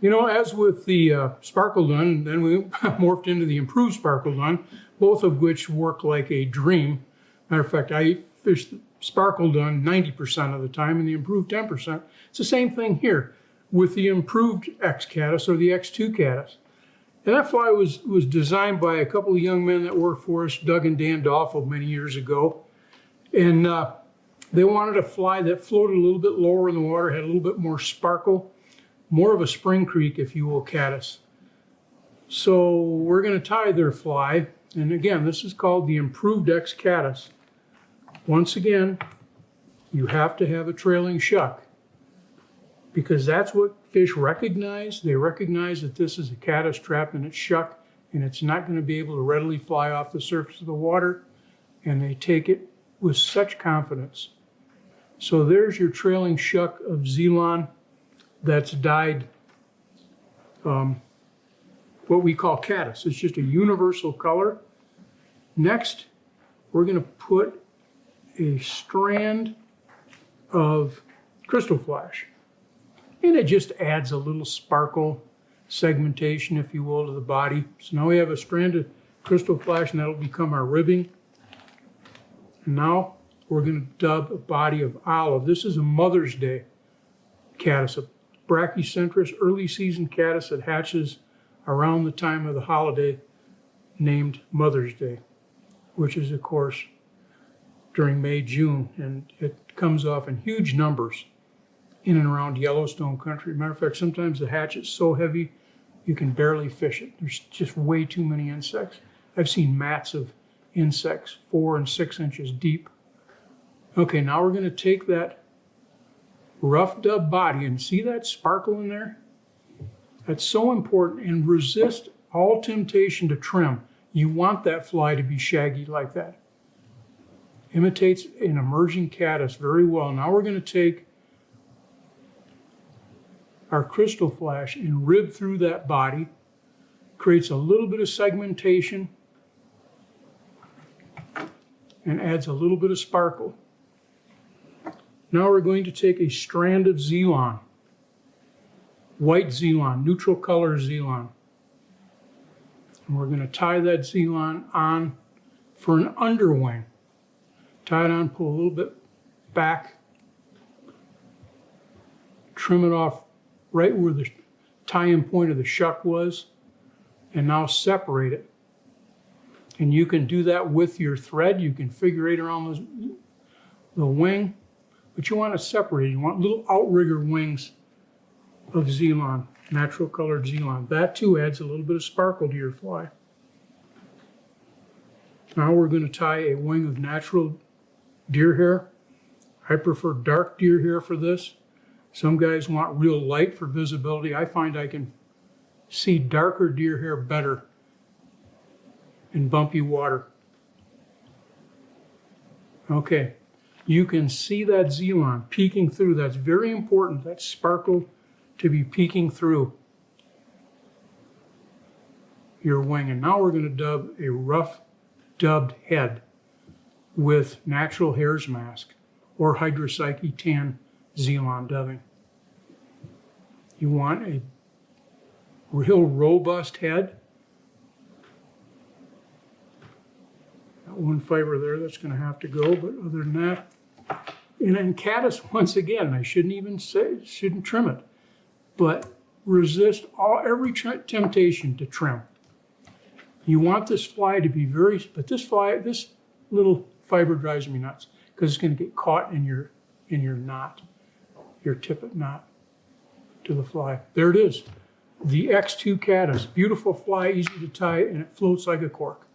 You know, as with the Sparkle Dun, then we morphed into the Improved Sparkle Dun, both of which work like a dream. Matter of fact, I fish the Sparkle Dun 90% of the time and the Improved 10%. It's the same thing here with the Improved X Caddis or the X2 Caddis. And that fly was designed by a couple of young men that worked for us, Doug and Dan Doffel, many years ago. And they wanted a fly that floated a little bit lower in the water, had a little bit more sparkle, more of a spring creek, if you will, caddis. So we're going to tie their fly. And again, this is called the Improved X Caddis. Once again, you have to have a trailing shuck because that's what fish recognize. They recognize that this is a caddis trapped in its shuck and it's not going to be able to readily fly off the surface of the water, and they take it with such confidence. So there's your trailing shuck of Zelon that's dyed what we call caddis. It's just a universal color. Next, we're going to put a strand of crystal flash, and it just adds a little sparkle segmentation, if you will, to the body. So now we have a strand of crystal flash, and that'll become our ribbing. And now we're going to dub a body of olive. This is a Mother's Day caddis, a brachycentrus early season caddis that hatches around the time of the holiday named Mother's Day, which is, of course, during May, June, and it comes off in huge numbers in and around Yellowstone country. Matter of fact, sometimes the hatch is so heavy you can barely fish it. There's just way too many insects. I've seen mats of insects 4 and 6 inches deep. Okay, now we're going to take that rough dub body and see that sparkle in there? That's so important, and resist all temptation to trim. You want that fly to be shaggy like that. Imitates an emerging caddis very well. Now we're going to take our crystal flash and rib through that body. Creates a little bit of segmentation and adds a little bit of sparkle. Now we're going to take a strand of Zelon, white Zelon, neutral color Zelon. And we're going to tie that Zelon on for an underwing. Tie it on, pull a little bit back, trim it off right where the tie-in point of the shuck was, and now separate it. And you can do that with your thread. You can figure eight around the wing, but you want to separate it. You want little outrigger wings of Zelon, natural colored Zelon. That too adds a little bit of sparkle to your fly. Now we're going to tie a wing of natural deer hair. I prefer dark deer hair for this. Some guys want real light for visibility. I find I can see darker deer hair better in bumpy water. Okay, you can see that Zelon peeking through. That's very important, that sparkle to be peeking through your wing. And now we're going to dub a rough dubbed head with natural hare's mask or hydropsyche tan Zelon dubbing. You want a real robust head. Got one fiber there that's going to have to go, but other than that, and then caddis, once again, I shouldn't trim it, but resist every temptation to trim. You want this fly to be but this little fiber drives me nuts because it's going to get caught in your knot, your tippet knot to the fly. There it is, the X2 Caddis. Beautiful fly, easy to tie, and it floats like a cork.